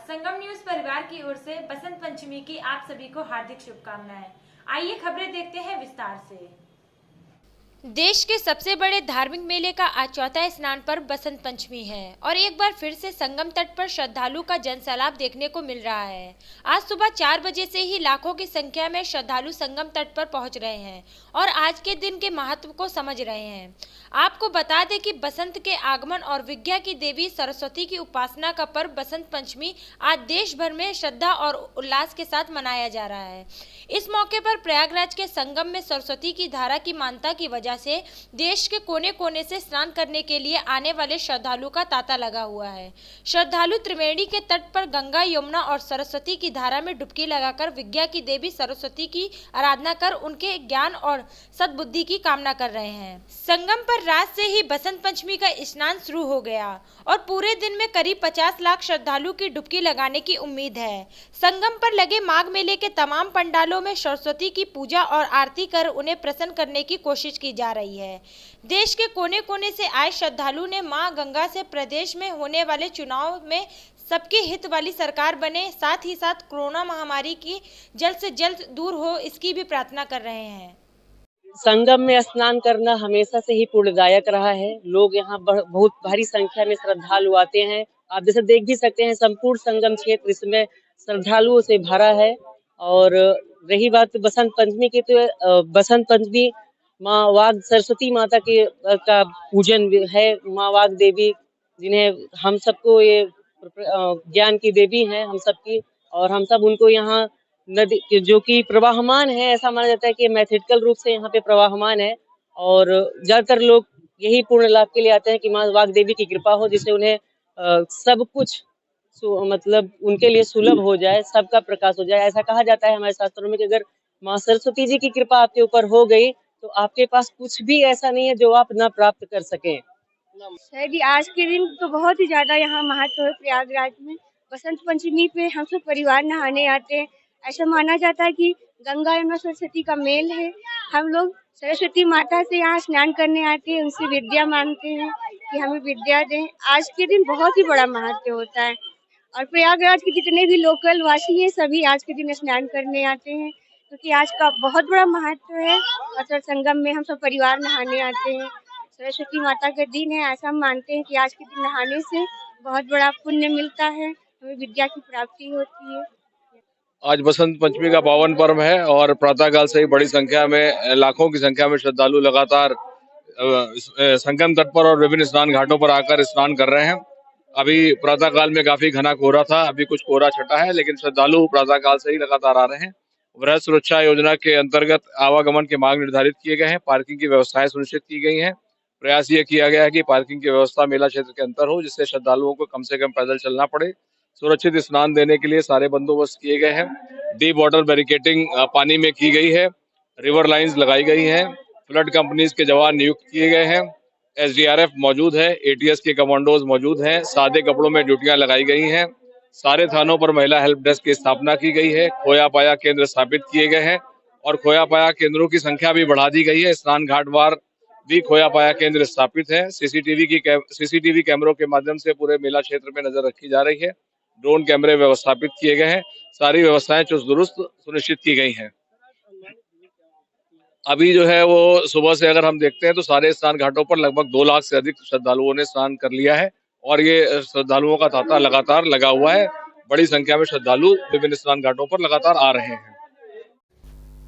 संगम news परिवार की ओर से बसंत पंचमी की आप सभी को हार्दिक शुभकामनाएं। आइए खबरें देखते हैं विस्तार से। देश के सबसे बड़े धार्मिक मेले का आज चौथा स्नान पर्व बसंत पंचमी है और एक बार फिर से संगम तट पर श्रद्धालु का जनसैलाब देखने को मिल रहा है। आज सुबह 4 बजे से ही लाखों की संख्या में श्रद्धालु संगम तट पर पहुंच रहे हैं और आज के दिन के महत्व को समझ रहे हैं। आपको बता दें कि बसंत के आगमन और विद्या की देवी सरस्वती की उपासना का पर्व बसंत पंचमी आज देश भर में श्रद्धा और उल्लास के साथ मनाया जा रहा है। इस मौके पर प्रयागराज के संगम में सरस्वती की धारा की मान्यता की वजह से देश के कोने कोने से स्नान करने के लिए आने वाले श्रद्धालु का तांता लगा हुआ है। श्रद्धालु त्रिवेणी के तट पर गंगा, यमुना और सरस्वती की धारा में डुबकी लगाकर विद्या की देवी सरस्वती की आराधना कर उनके ज्ञान और सद्बुद्धि की कामना कर रहे हैं। संगम पर रात से ही बसंत पंचमी का स्नान शुरू हो गया और पूरे दिन में करीब 50 लाख श्रद्धालु की डुबकी लगाने की उम्मीद है। संगम पर लगे माघ मेले के तमाम पंडालों में सरस्वती की पूजा और आरती कर उन्हें प्रसन्न करने की कोशिश की जा रही है। देश के कोने कोने से आए श्रद्धालु ने मां गंगा से प्रदेश में होने वाले चुनाव में सबके हित वाली सरकार बने, साथ ही साथ कोरोना महामारी की जल्द से जल्द दूर हो, इसकी भी प्रार्थना कर रहे हैं। संगम में स्नान करना हमेशा से ही पुण्यदायक रहा है। लोग यहाँ बहुत भारी संख्या में श्रद्धालु आते हैं। आप जैसे देख भी सकते हैं, संपूर्ण संगम क्षेत्र इसमें श्रद्धालुओं से भरा है। और रही बात बसंत पंचमी की, तो बसंत पंचमी माँ वाग सरस्वती माता के का पूजन है। माँ वाग देवी, जिन्हें हम सबको ये ज्ञान की देवी हैं हम सबकी, और हम सब उनको यहाँ नदी जो कि प्रवाहमान है, ऐसा माना जाता है कि मैथेटिकल रूप से यहाँ पे प्रवाहमान है। और ज्यादातर लोग यही पूर्ण लाभ के लिए आते हैं कि माँ वाग देवी की कृपा हो, जिससे उन्हें सब कुछ मतलब उनके लिए सुलभ हो जाए, सबका प्रकाश हो जाए। ऐसा कहा जाता है हमारे शास्त्रों में कि अगर माँ सरस्वती जी की कृपा आपके ऊपर हो गई तो आपके पास कुछ भी ऐसा नहीं है जो आप ना प्राप्त कर सकें। सर जी, आज के दिन तो बहुत ही ज्यादा यहाँ महत्व है। प्रयागराज में बसंत पंचमी पे हम सब परिवार नहाने आते हैं। ऐसा माना जाता है कि गंगा यमुना सरस्वती का मेल है। हम लोग सरस्वती माता से यहाँ स्नान करने आते हैं, उनसे विद्या मांगते हैं कि हमें विद्या दें। आज के दिन बहुत ही बड़ा महत्व होता है और प्रयागराज के जितने भी लोकल वासी हैं सभी आज के दिन स्नान करने आते हैं, क्योंकि आज का बहुत बड़ा महत्व है। और सर संगम में हम सब परिवार नहाने आते हैं। सरस्वती माता का दिन है, ऐसा हम मानते हैं कि आज के दिन नहाने से बहुत बड़ा पुण्य मिलता है, हमें विद्या की प्राप्ति होती है। आज बसंत पंचमी का पावन पर्व है और प्रातःकाल से ही बड़ी संख्या में, लाखों की संख्या में श्रद्धालु लगातार संगम तट पर और विभिन्न स्नान घाटों पर आकर स्नान कर रहे हैं। अभी प्रातःकाल में काफी घना कोहरा था, अभी कुछ कोहरा छटा है, लेकिन श्रद्धालु प्रातःकाल से ही लगातार आ रहे हैं। वृहद सुरक्षा योजना के अंतर्गत आवागमन के मार्ग निर्धारित किए गए हैं, पार्किंग की व्यवस्थाएं सुनिश्चित की गई हैं। प्रयास ये किया गया है कि पार्किंग की व्यवस्था मेला क्षेत्र के अंदर हो, जिससे श्रद्धालुओं को कम से कम पैदल चलना पड़े। सुरक्षित स्नान देने के लिए सारे बंदोबस्त किए गए हैं। डीप वाटर बैरिकेडिंग पानी में की गई है, रिवर लाइंस लगाई गई हैं, फ्लड कंपनीज के जवान नियुक्त किए गए हैं, एसडीआरएफ मौजूद है, एटीएस के कमांडोज मौजूद हैं, सादे कपड़ों में ड्यूटियां लगाई गई हैं। सारे थानों पर महिला हेल्प डेस्क की स्थापना की गई है, खोया पाया केंद्र स्थापित किए गए हैं और खोया पाया केंद्रों की संख्या भी बढ़ा दी गई है। स्नान घाट वार भी खोया पाया केंद्र स्थापित है। सीसीटीवी कैमरों के माध्यम से पूरे मेला क्षेत्र में नजर रखी जा रही है। ड्रोन कैमरे व्यवस्थापित किए गए हैं। सारी व्यवस्थाएं चुस्त दुरुस्त सुनिश्चित की गई हैं। अभी जो है वो सुबह से अगर हम देखते हैं तो सारे स्नान घाटों पर लगभग 2 लाख से अधिक श्रद्धालुओं ने स्नान कर लिया है और ये श्रद्धालुओं का तांता लगातार लगा हुआ है। बड़ी संख्या में श्रद्धालु विभिन्न स्नान घाटों पर लगातार आ रहे हैं।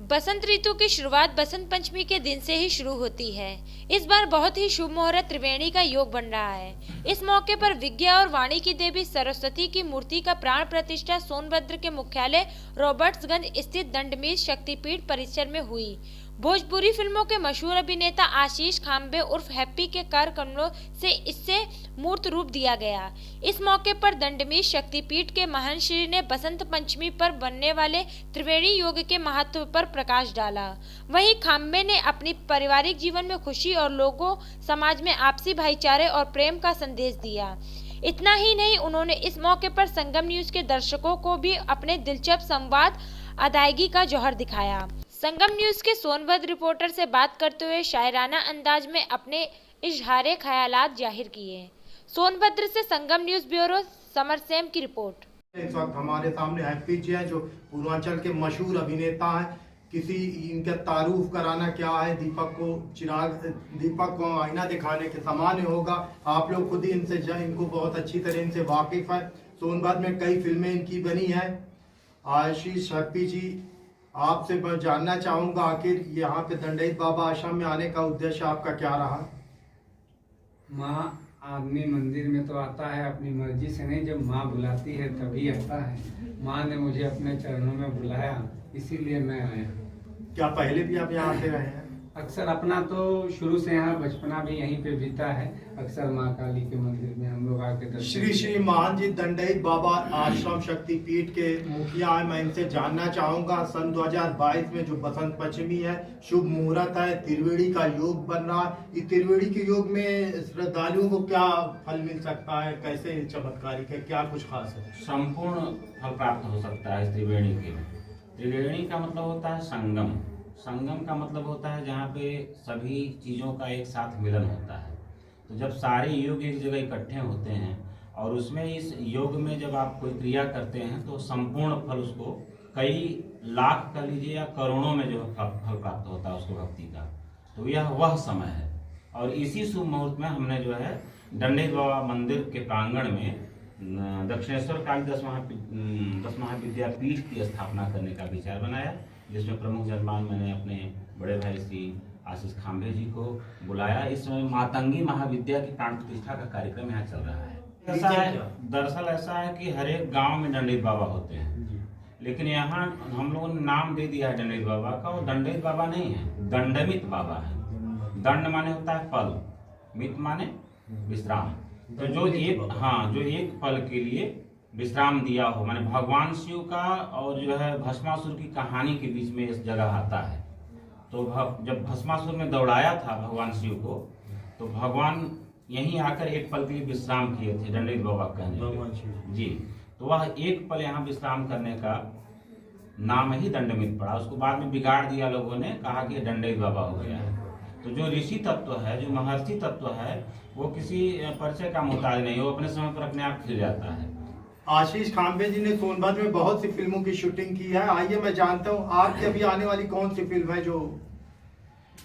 बसंत ऋतु की शुरुआत बसंत पंचमी के दिन से ही शुरू होती है। इस बार बहुत ही शुभ मुहूर्त त्रिवेणी का योग बन रहा है। इस मौके पर विद्या और वाणी की देवी सरस्वती की मूर्ति का प्राण प्रतिष्ठा सोनभद्र के मुख्यालय रॉबर्ट्सगंज स्थित दंडमीश शक्तिपीठ परिसर में हुई। भोजपुरी फिल्मों के मशहूर अभिनेता आशीष खाम्बे उर्फ हैप्पी के कर कमलों से इससे मूर्त रूप दिया गया। इस मौके पर दंडमीश शक्तिपीठ के महंत श्री ने बसंत पंचमी पर बनने वाले त्रिवेणी योग के महत्व पर प्रकाश डाला। वहीं खाम्बे ने अपनी पारिवारिक जीवन में खुशी और लोगों समाज में आपसी भाईचारे और प्रेम का संदेश दिया। इतना ही नहीं, उन्होंने इस मौके पर संगम न्यूज के दर्शकों को भी अपने दिलचस्प संवाद अदायगी का जौहर दिखाया। संगम न्यूज के सोनभद्र रिपोर्टर से बात करते हुए शायराना अंदाज में अपने इजहारे ख्यालात जाहिर किए। सोनभद्र से संगम न्यूज ब्यूरो समर सेम की रिपोर्ट। इस वक्त हमारे सामने हैप्पी जी हैं जो पूर्वांचल के मशहूर अभिनेता हैं। किसी इनका तारुफ कराना क्या है, दीपक को आईना दिखाने के समान होगा। आप लोग खुद ही इनको बहुत अच्छी तरह इनसे वाकिफ है। सोनभद्र में कई फिल्में इनकी बनी हैं। आशीष हैप्पी जी, आपसे मैं जानना चाहूँगा आखिर यहाँ पे दंडैत बाबा आश्रम में आने का उद्देश्य आपका क्या रहा? माँ, आदमी मंदिर में तो आता है अपनी मर्जी से नहीं, जब माँ बुलाती है तभी आता है। माँ ने मुझे अपने चरणों में बुलाया, इसीलिए मैं आया। क्या पहले भी आप यहाँ आते रहे हैं? अक्सर अपना तो शुरू से यहाँ बचपना भी यहीं पे बीता है। अक्सर माँ काली के मंदिर में हम लोग आके दर्शन। श्री महान जी दंडैत बाबा आश्रम शक्तिपीठ के मुखिया हैं। मैं इनसे जानना चाहूँगा, सन 2022 में जो बसंत पंचमी है, शुभ मुहूर्त है, त्रिवेणी का योग बन रहा है। इस त्रिवेणी के योग में श्रद्धालुओं को क्या फल मिल सकता है? कैसे चमत्कारिक है, क्या कुछ खास है? संपूर्ण फल प्राप्त हो सकता है इस त्रिवेणी के। त्रिवेणी का मतलब होता है संगम। संगम का मतलब होता है जहाँ पे सभी चीज़ों का एक साथ मिलन होता है। तो जब सारे योग एक जगह इकट्ठे होते हैं और उसमें इस योग में जब आप कोई क्रिया करते हैं तो संपूर्ण फल उसको कई लाख कह लीजिए या करोड़ों में जो फल प्राप्त होता है उसको भक्ति का। तो यह वह समय है और इसी शुभ मुहूर्त में हमने जो है दंडैत बाबा मंदिर के प्रांगण में दक्षिणेश्वर काली 10 महाविद्यापीठ की स्थापना करने का विचार बनाया, जिसमें प्रमुख जजमान मैंने अपने बड़े भाई श्री आशीष खांबे जी को बुलाया। इस समय मातंगी महाविद्या की प्राण प्रतिष्ठा का कार्यक्रम यहाँ चल रहा है। ऐसा है, दरअसल ऐसा है कि हर एक गांव में दंडैत बाबा होते हैं, लेकिन यहाँ हम लोगों ने नाम दे दिया है दंडैत बाबा का। वो दंडैत बाबा नहीं है, दंडमित बाबा है। दंड माने होता है पल, मित माने विश्राम। तो जो एक पल के लिए विश्राम दिया हो, माने भगवान शिव का और जो है भस्मासुर की कहानी के बीच में इस जगह आता है। तो जब भस्मासुर में दौड़ाया था भगवान शिव को, तो भगवान यहीं आकर एक पल के लिए विश्राम किए थे, दंडैत बाबा कहने जी। तो वह एक पल यहाँ विश्राम करने का नाम ही दंडमित पड़ा। उसको बाद में बिगाड़ दिया लोगों ने, कहा कि दंडैत बाबा हो गया है। तो जो ऋषि तत्व है, जो महर्षि तत्व है, वो किसी परिचय का मोहताज नहीं, वो अपने समय पर अपने आप खिल जाता है। आशीष खांबे जी ने सोनभद्र में बहुत सी फिल्मों की शूटिंग की है। आइए मैं जानता हूँ आपकी अभी आने वाली कौन सी फिल्म है जो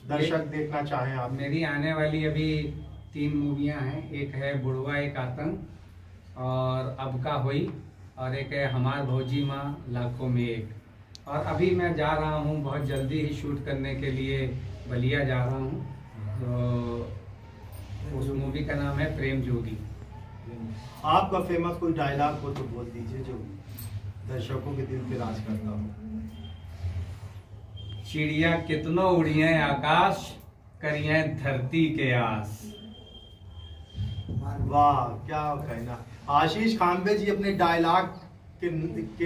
दर्शक देखना चाहें आप? मेरी आने वाली अभी 3 मूवियाँ हैं। एक है बुढ़वा एक आतंक, और अब का होई, और एक है हमार भौजी माँ लाखों में एक। और अभी मैं जा रहा हूँ बहुत जल्दी ही शूट करने के लिए बलिया जा रहा हूँ। तो उस मूवी का नाम है प्रेम जोगी। आपका फेमस कोई डायलॉग हो तो बोल दीजिए जो दर्शकों के दिल पे राज करता हो। चिड़िया कितनो उड़िए आकाश, करिए धरती के आस। वाह, क्या कहना। आशीष खांबे जी अपने डायलॉग के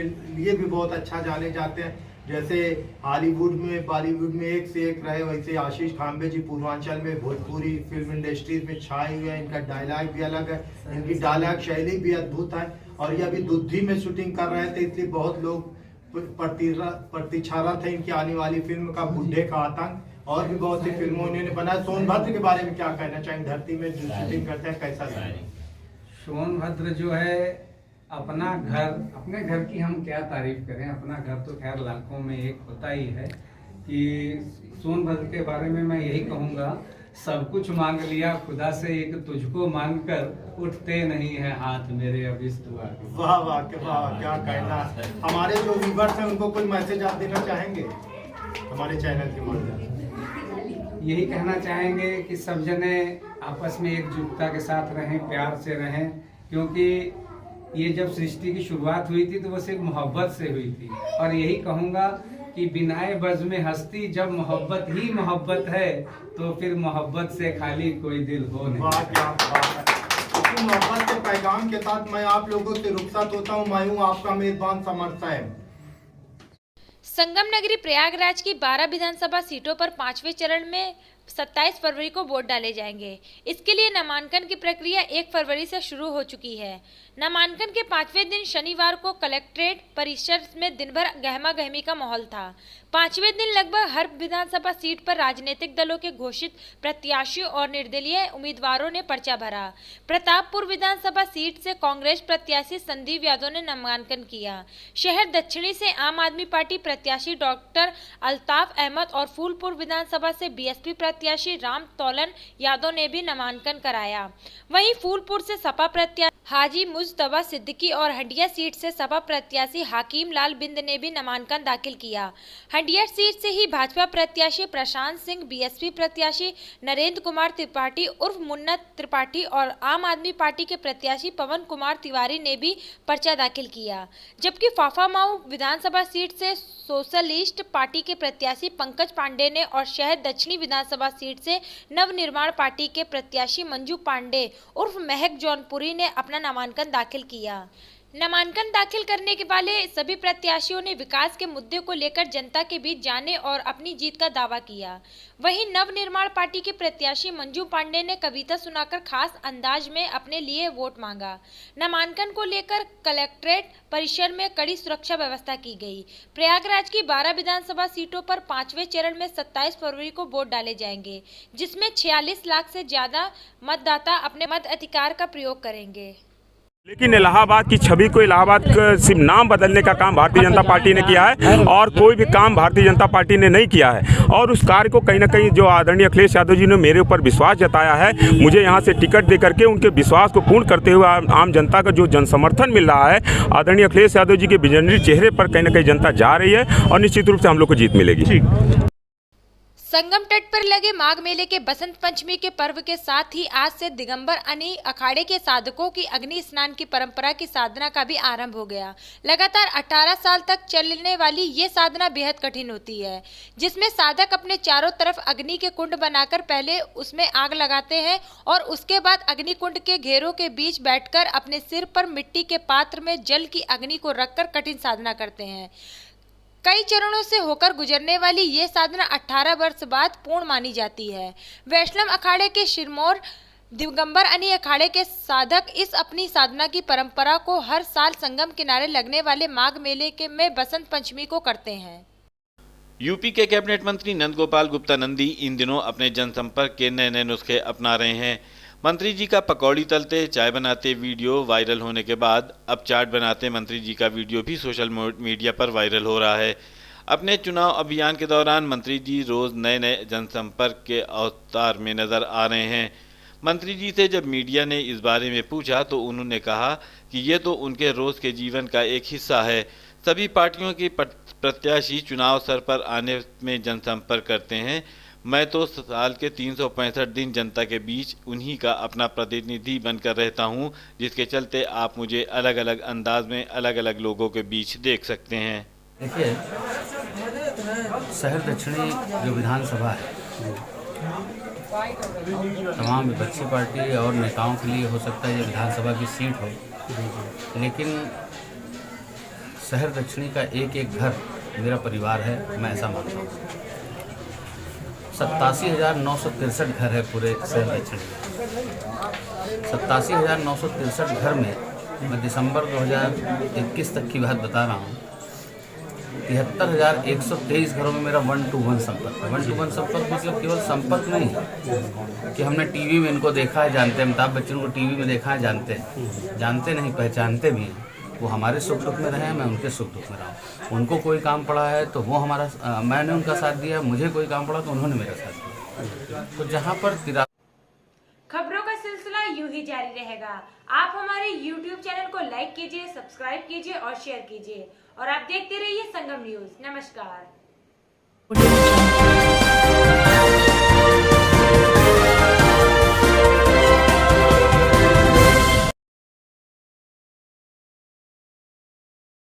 लिए भी बहुत अच्छा जाने जाते हैं। जैसे हॉलीवुड में बॉलीवुड में एक से एक रहे, वैसे आशीष खांबे जी पूर्वांचल में भोजपुरी फिल्म इंडस्ट्रीज में छाए हुए हैं। इनका डायलॉग भी अलग है, इनकी डायलॉग शैली भी अद्भुत है। और ये अभी दुद्धि में शूटिंग कर रहे थे, इसलिए बहुत लोग प्रतीक्षारत थे इनकी आने वाली फिल्म का, बुढ़े का आतंक। और भी बहुत सी फिल्मों इन्होंने बनाया। सोनभद्र के बारे में क्या कहना चाहेंगे? धरती में जो शूटिंग करते हैं कैसा लगा? सोनभद्र जो है अपना घर, अपने घर की हम क्या तारीफ करें। अपना घर तो खैर लाखों में एक होता ही है। कि सोनभद्र के बारे में मैं यही कहूँगा, सब कुछ मांग लिया खुदा से, एक तुझको मांगकर उठते नहीं है हाथ मेरे अभिष्ट दुआ के। वाह वाह, क्या कहना। हमारे जो व्यूअर्स हैं उनको कोई मैसेज आप देना चाहेंगे हमारे चैनल के माध्यम से? यही कहना चाहेंगे कि सब जने आपस में एकजुटता के साथ रहें, प्यार से रहें। क्योंकि ये जब सृष्टि की शुरुआत हुई थी तो वो सिर्फ मोहब्बत से हुई थी। और यही कहूँगा कि बिनाए बज़ में हस्ती, जब मोहब्बत ही मोहब्बत है तो फिर मोहब्बत से खाली कोई दिल हो नहीं। वाह, क्या बात है। इसी मोहब्बत के पैगाम के साथ मैं आप लोगों से रुखसत होता हूँ। मैं हूँ आपका मेजबान समर्थ साहब। संगम नगरी प्रयागराज की 12 विधानसभा सीटों पर 5वें चरण में 27 फरवरी को वोट डाले जाएंगे। इसके लिए नामांकन की प्रक्रिया 1 फरवरी से शुरू हो चुकी है। नामांकन के 5वें दिन शनिवार को कलेक्ट्रेट परिसर में दिन भर गहमा गहमी का माहौल था। 5वें दिन लगभग हर विधानसभा सीट पर राजनीतिक दलों के घोषित प्रत्याशियों और निर्दलीय उम्मीदवारों ने पर्चा भरा। प्रतापपुर विधानसभा सीट से कांग्रेस प्रत्याशी संदीप यादव ने नामांकन किया। शहर दक्षिणी से आम आदमी पार्टी प्रत्याशी डॉक्टर अल्ताफ अहमद और फूलपुर विधानसभा से बीएसपी प्रत्याशी राम तौलन यादव ने भी नामांकन कराया। वहीं फूलपुर से सपा प्रत्याशी हाजी मुजतबा सिद्दीकी और हंडिया सीट से सपा प्रत्याशी हाकिम लाल बिंद ने भी नामांकन दाखिल किया। हंडिया सीट से ही भाजपा प्रत्याशी प्रशांत सिंह, बीएसपी प्रत्याशी नरेंद्र कुमार त्रिपाठी उर्फ मुन्ना त्रिपाठी और आम आदमी पार्टी के प्रत्याशी पवन कुमार तिवारी ने भी पर्चा दाखिल किया। जबकि फाफामाऊ विधानसभा सीट से सोशलिस्ट पार्टी के प्रत्याशी पंकज पांडे ने और शहर दक्षिणी विधानसभा सीट से नवनिर्माण पार्टी के प्रत्याशी मंजू पांडे उर्फ महक जौनपुरी ने अपना नामांकन दाखिल किया। नामांकन दाखिल करने के वाले सभी प्रत्याशियों ने विकास के मुद्दे को लेकर जनता के बीच जाने और अपनी जीत का दावा किया। वहीं नवनिर्माण पार्टी के प्रत्याशी मंजू पांडे ने कविता सुनाकर खास अंदाज में अपने लिए वोट मांगा। नामांकन को लेकर कलेक्ट्रेट परिसर में कड़ी सुरक्षा व्यवस्था की गई। प्रयागराज की 12 विधानसभा सीटों पर 5वें चरण में 27 फरवरी को वोट डाले जाएंगे, जिसमें 46 लाख से ज्यादा मतदाता अपने मताधिकार का प्रयोग करेंगे। लेकिन इलाहाबाद की छवि को इलाहाबाद सिर्फ नाम बदलने का काम भारतीय जनता पार्टी ने किया है और कोई भी काम भारतीय जनता पार्टी ने नहीं किया है। और उस कार्य को कहीं ना कहीं जो आदरणीय अखिलेश यादव जी ने मेरे ऊपर विश्वास जताया है, मुझे यहाँ से टिकट दे करके उनके विश्वास को पूर्ण करते हुए आम जनता का जो जन समर्थन मिल रहा है, आदरणीय अखिलेश यादव जी के विजनरी चेहरे पर कहीं ना कहीं जनता जा रही है और निश्चित रूप से हम लोग को जीत मिलेगी। संगम तट पर लगे माघ मेले के बसंत पंचमी के पर्व के साथ ही आज से दिगंबर अनी अखाड़े के साधकों की अग्नि स्नान की परंपरा की साधना का भी आरंभ हो गया। लगातार 18 साल तक चलने वाली ये साधना बेहद कठिन होती है, जिसमें साधक अपने चारों तरफ अग्नि के कुंड बनाकर पहले उसमें आग लगाते हैं और उसके बाद अग्नि कुंड के घेरों के बीच बैठकर अपने सिर पर मिट्टी के पात्र में जल की अग्नि को रखकर कठिन साधना करते हैं। कई चरणों से होकर गुजरने वाली ये साधना 18 वर्ष बाद पूर्ण मानी जाती है। वैष्णव अखाड़े के शिरमौर दिगंबर अनी अखाड़े के साधक इस अपनी साधना की परंपरा को हर साल संगम किनारे लगने वाले माघ मेले के में बसंत पंचमी को करते हैं। यूपी के कैबिनेट मंत्री नंद गोपाल गुप्ता नंदी इन दिनों अपने जनसंपर्क के नए नए नुस्खे अपना रहे हैं। मंत्री जी का पकौड़ी तलते, चाय बनाते वीडियो वायरल होने के बाद अब चाट बनाते मंत्री जी का वीडियो भी सोशल मीडिया पर वायरल हो रहा है। अपने चुनाव अभियान के दौरान मंत्री जी रोज नए नए जनसंपर्क के अवतार में नजर आ रहे हैं। मंत्री जी से जब मीडिया ने इस बारे में पूछा तो उन्होंने कहा कि ये तो उनके रोज के जीवन का एक हिस्सा है। सभी पार्टियों के प्रत्याशी चुनाव सर पर आने में जनसंपर्क करते हैं। मैं तो साल के 365 दिन जनता के बीच उन्हीं का अपना प्रतिनिधि बनकर रहता हूं, जिसके चलते आप मुझे अलग अलग अंदाज में अलग अलग लोगों के बीच देख सकते हैं। देखिए, शहर दक्षिणी जो विधानसभा है तमाम विपक्षी पार्टी और नेताओं के लिए हो सकता है ये विधानसभा की सीट हो, लेकिन शहर दक्षिणी का एक एक घर मेरा परिवार है, मैं ऐसा मानता हूँ। 87,963 घर है पूरे शहर दक्षिण में। 87,963 घर में मैं दिसंबर 2021 तक की बात बता रहा हूँ। 73,123 घरों में मेरा 1-to-1 संपर्क है। 1-to-1 संपर्क मतलब केवल संपर्क नहीं है कि हमने टीवी में इनको देखा है, जानते हैं, अमिताभ बच्चन को टीवी में देखा है, जानते नहीं, पहचानते भी हैं। वो हमारे सुख दुख में रहे, मैं उनके सुख दुख में रहा। उनको कोई काम पड़ा है तो वो मैंने उनका साथ दिया, मुझे कोई काम पड़ा तो उन्होंने मेरा साथ दिया। तो जहाँ पर खबरों का सिलसिला यूं ही जारी रहेगा। आप हमारे YouTube चैनल को लाइक कीजिए, सब्सक्राइब कीजिए और शेयर कीजिए और आप देखते रहिए संगम न्यूज। नमस्कार।